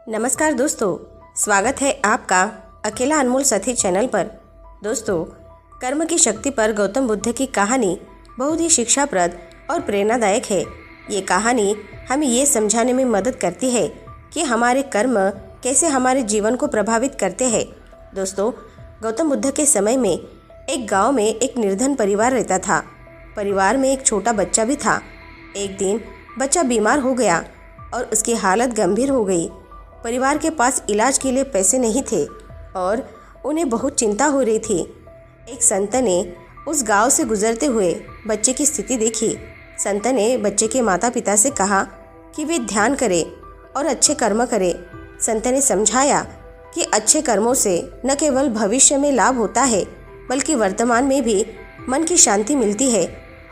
नमस्कार दोस्तों, स्वागत है आपका अकेला अनमोल साथी चैनल पर। दोस्तों, कर्म की शक्ति पर गौतम बुद्ध की कहानी बहुत ही शिक्षाप्रद और प्रेरणादायक है। ये कहानी हमें ये समझाने में मदद करती है कि हमारे कर्म कैसे हमारे जीवन को प्रभावित करते हैं। दोस्तों, गौतम बुद्ध के समय में एक गांव में एक निर्धन परिवार रहता था। परिवार में एक छोटा बच्चा भी था। एक दिन बच्चा बीमार हो गया और उसकी हालत गंभीर हो गई। परिवार के पास इलाज के लिए पैसे नहीं थे और उन्हें बहुत चिंता हो रही थी। एक संत ने उस गांव से गुजरते हुए बच्चे की स्थिति देखी। संत ने बच्चे के माता पिता से कहा कि वे ध्यान करें और अच्छे कर्म करें। संत ने समझाया कि अच्छे कर्मों से न केवल भविष्य में लाभ होता है, बल्कि वर्तमान में भी मन की शांति मिलती है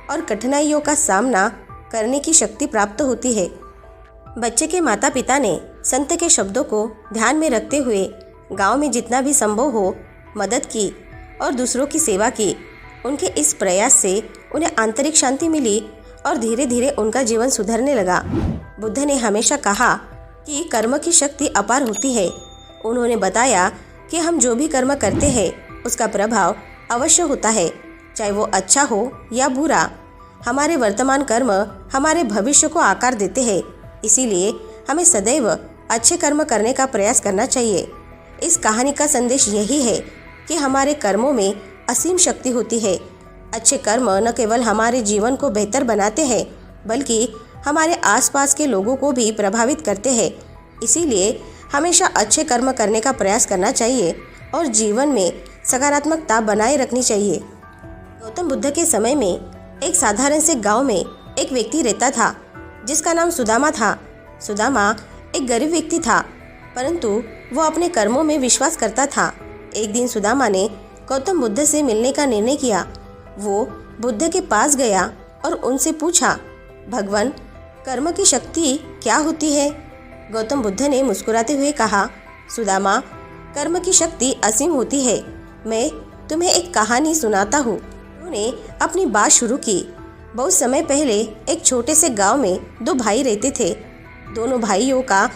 और कठिनाइयों का सामना करने की शक्ति प्राप्त होती है। बच्चे के माता पिता ने संत के शब्दों को ध्यान में रखते हुए गांव में जितना भी संभव हो मदद की और दूसरों की सेवा की। उनके इस प्रयास से उन्हें आंतरिक शांति मिली और धीरे धीरे उनका जीवन सुधरने लगा। बुद्ध ने हमेशा कहा कि कर्म की शक्ति अपार होती है। उन्होंने बताया कि हम जो भी कर्म करते हैं उसका प्रभाव अवश्य होता है, चाहे वो अच्छा हो या बुरा। हमारे वर्तमान कर्म हमारे भविष्य को आकार देते हैं, इसीलिए हमें सदैव अच्छे कर्म करने का प्रयास करना चाहिए। इस कहानी का संदेश यही है कि हमारे कर्मों में असीम शक्ति होती है। अच्छे कर्म न केवल हमारे जीवन को बेहतर बनाते हैं, बल्कि हमारे आसपास के लोगों को भी प्रभावित करते हैं। इसीलिए हमेशा अच्छे कर्म करने का प्रयास करना चाहिए और जीवन में सकारात्मकता बनाए रखनी चाहिए। गौतम बुद्ध के समय में एक साधारण से गांव में एक व्यक्ति रहता था जिसका नाम सुदामा था। सुदामा एक गरीब व्यक्ति था, परंतु वो अपने कर्मों में विश्वास करता था। एक दिन सुदामा ने गौतम बुद्ध से मिलने का निर्णय किया। वो बुद्ध के पास गया और उनसे पूछा, भगवान, कर्म की शक्ति क्या होती है? गौतम बुद्ध ने मुस्कुराते हुए कहा, सुदामा, कर्म की शक्ति असीम होती है। मैं तुम्हें एक कहानी सुनाता हूँ। उन्होंने अपनी बात शुरू की। बहुत समय पहले एक छोटे से गांव में दो भाई रहते थे। दोनों भाइयों का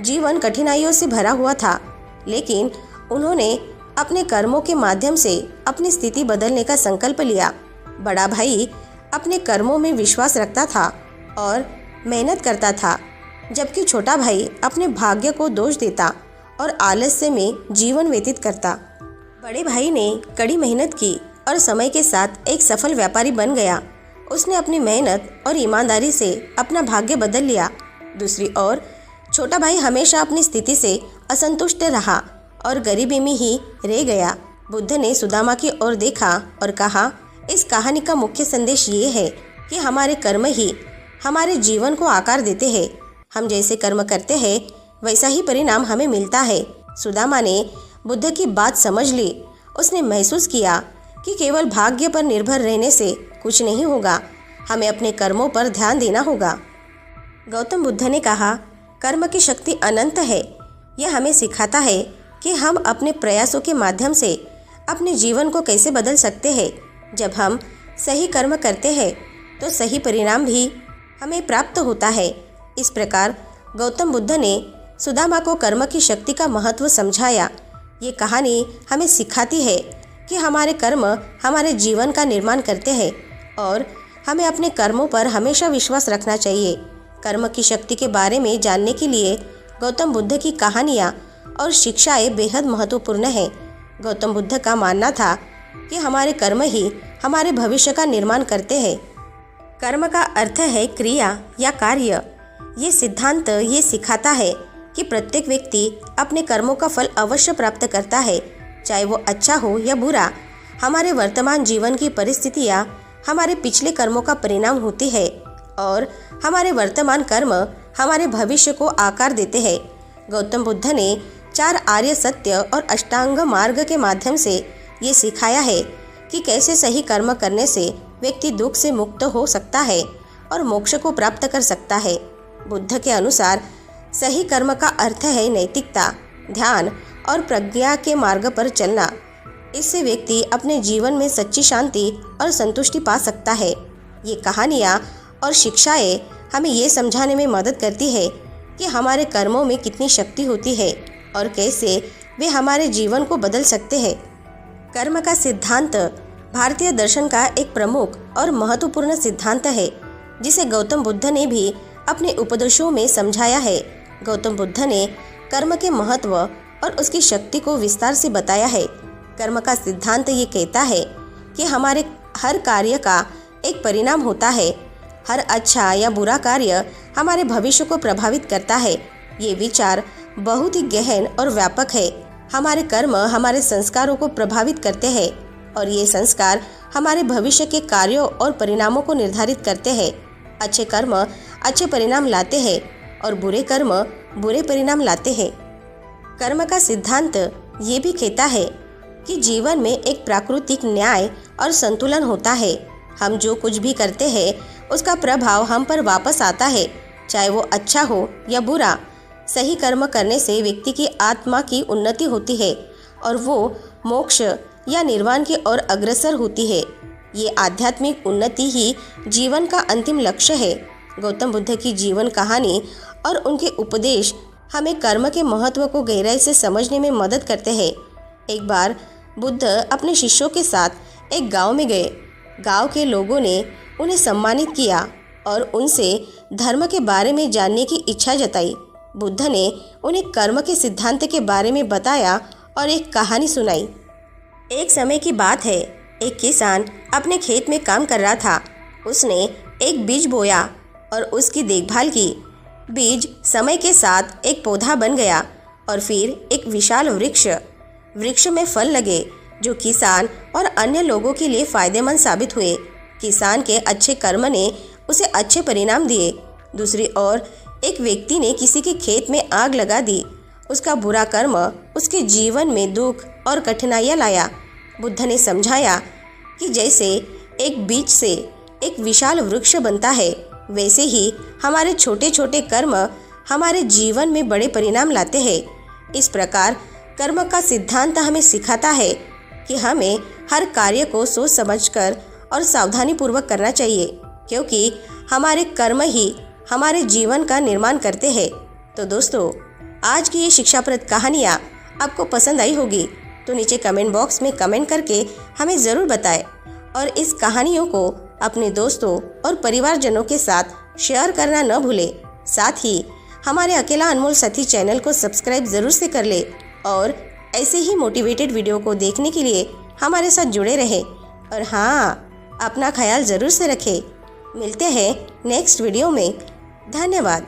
जीवन कठिनाइयों से भरा हुआ था, लेकिन उन्होंने अपने कर्मों के माध्यम से अपनी स्थिति बदलने का संकल्प लिया। बड़ा भाई अपने कर्मों में विश्वास रखता था और मेहनत करता था, जबकि छोटा भाई अपने भाग्य को दोष देता और आलस्य में जीवन व्यतीत करता। बड़े भाई ने कड़ी मेहनत की और समय के साथ एक सफल व्यापारी बन गया। उसने अपनी मेहनत और ईमानदारी से अपना भाग्य बदल लिया। दूसरी ओर छोटा भाई हमेशा अपनी स्थिति से असंतुष्ट रहा और गरीबी में ही रह गया। बुद्ध ने सुदामा की ओर देखा और कहा, इस कहानी का मुख्य संदेश ये है कि हमारे कर्म ही हमारे जीवन को आकार देते हैं। हम जैसे कर्म करते हैं वैसा ही परिणाम हमें मिलता है। सुदामा ने बुद्ध की बात समझ ली। उसने महसूस किया कि केवल भाग्य पर निर्भर रहने से कुछ नहीं होगा, हमें अपने कर्मों पर ध्यान देना होगा। गौतम बुद्ध ने कहा, कर्म की शक्ति अनंत है। यह हमें सिखाता है कि हम अपने प्रयासों के माध्यम से अपने जीवन को कैसे बदल सकते हैं। जब हम सही कर्म करते हैं तो सही परिणाम भी हमें प्राप्त होता है। इस प्रकार गौतम बुद्ध ने सुदामा को कर्म की शक्ति का महत्व समझाया। ये कहानी हमें सिखाती है कि हमारे कर्म हमारे जीवन का निर्माण करते हैं और हमें अपने कर्मों पर हमेशा विश्वास रखना चाहिए। कर्म की शक्ति के बारे में जानने के लिए गौतम बुद्ध की कहानियाँ और शिक्षाएं बेहद महत्वपूर्ण हैं। गौतम बुद्ध का मानना था कि हमारे कर्म ही हमारे भविष्य का निर्माण करते हैं। कर्म का अर्थ है क्रिया या कार्य। ये सिद्धांत ये सिखाता है कि प्रत्येक व्यक्ति अपने कर्मों का फल अवश्य प्राप्त करता है, चाहे वो अच्छा हो या बुरा। हमारे वर्तमान जीवन की परिस्थितियाँ हमारे पिछले कर्मों का परिणाम होती है और हमारे वर्तमान कर्म हमारे भविष्य को आकार देते हैं। गौतम बुद्ध ने 4 आर्य सत्य और अष्टांग मार्ग के माध्यम से ये सिखाया है कि कैसे सही कर्म करने से व्यक्ति दुख से मुक्त हो सकता है और मोक्ष को प्राप्त कर सकता है। बुद्ध के अनुसार सही कर्म का अर्थ है नैतिकता, ध्यान और प्रज्ञा के मार्ग पर चलना। इससे व्यक्ति अपने जीवन में सच्ची शांति और संतुष्टि पा सकता है। ये कहानियाँ और शिक्षाएं हमें ये समझाने में मदद करती है कि हमारे कर्मों में कितनी शक्ति होती है और कैसे वे हमारे जीवन को बदल सकते हैं। कर्म का सिद्धांत भारतीय दर्शन का एक प्रमुख और महत्वपूर्ण सिद्धांत है, जिसे गौतम बुद्ध ने भी अपने उपदेशों में समझाया है। गौतम बुद्ध ने कर्म के महत्व और उसकी शक्ति को विस्तार से बताया है। कर्म का सिद्धांत ये कहता है कि हमारे हर कार्य का एक परिणाम होता है। हर अच्छा या बुरा कार्य हमारे भविष्य को प्रभावित करता है। ये विचार बहुत ही गहन और व्यापक है। हमारे कर्म हमारे संस्कारों को प्रभावित करते हैं और ये संस्कार हमारे भविष्य के कार्यों और परिणामों को निर्धारित करते हैं। अच्छे कर्म अच्छे परिणाम लाते हैं और बुरे कर्म बुरे परिणाम लाते हैं। कर्म का सिद्धांत ये भी कहता है कि जीवन में एक प्राकृतिक न्याय और संतुलन होता है। हम जो कुछ भी करते हैं उसका प्रभाव हम पर वापस आता है, चाहे वो अच्छा हो या बुरा। सही कर्म करने से व्यक्ति की आत्मा की उन्नति होती है और वो मोक्ष या निर्वाण की ओर अग्रसर होती है। ये आध्यात्मिक उन्नति ही जीवन का अंतिम लक्ष्य है। गौतम बुद्ध की जीवन कहानी और उनके उपदेश हमें कर्म के महत्व को गहराई से समझने में मदद करते हैं। एक बार बुद्ध अपने शिष्यों के साथ एक गांव में गए। गांव के लोगों ने उन्हें सम्मानित किया और उनसे धर्म के बारे में जानने की इच्छा जताई। बुद्ध ने उन्हें कर्म के सिद्धांत के बारे में बताया और एक कहानी सुनाई। एक समय की बात है, एक किसान अपने खेत में काम कर रहा था। उसने एक बीज बोया और उसकी देखभाल की। बीज समय के साथ एक पौधा बन गया और फिर एक विशाल वृक्ष में फल लगे, जो किसान और अन्य लोगों के लिए फायदेमंद साबित हुए। किसान के अच्छे कर्म ने उसे अच्छे परिणाम दिए। दूसरी ओर एक व्यक्ति ने किसी के खेत में आग लगा दी। उसका बुरा कर्म उसके जीवन में दुख और कठिनाइयाँ लाया। बुद्ध ने समझाया कि जैसे एक बीज से एक विशाल वृक्ष बनता है, वैसे ही हमारे छोटे छोटे कर्म हमारे जीवन में बड़े परिणाम लाते हैं। इस प्रकार कर्म का सिद्धांत हमें सिखाता है कि हमें हर कार्य को सोच समझकर और सावधानीपूर्वक करना चाहिए, क्योंकि हमारे कर्म ही हमारे जीवन का निर्माण करते हैं। तो दोस्तों, आज की ये शिक्षाप्रद कहानियाँ आपको पसंद आई होगी, तो नीचे कमेंट बॉक्स में कमेंट करके हमें ज़रूर बताएं और इस कहानियों को अपने दोस्तों और परिवारजनों के साथ शेयर करना न भूलें। साथ ही हमारे अकेला अनमोल साथी चैनल को सब्सक्राइब ज़रूर से कर ले और ऐसे ही मोटिवेटेड वीडियो को देखने के लिए हमारे साथ जुड़े रहें। और हाँ, अपना ख्याल ज़रूर से रखें। मिलते हैं नेक्स्ट वीडियो में। धन्यवाद।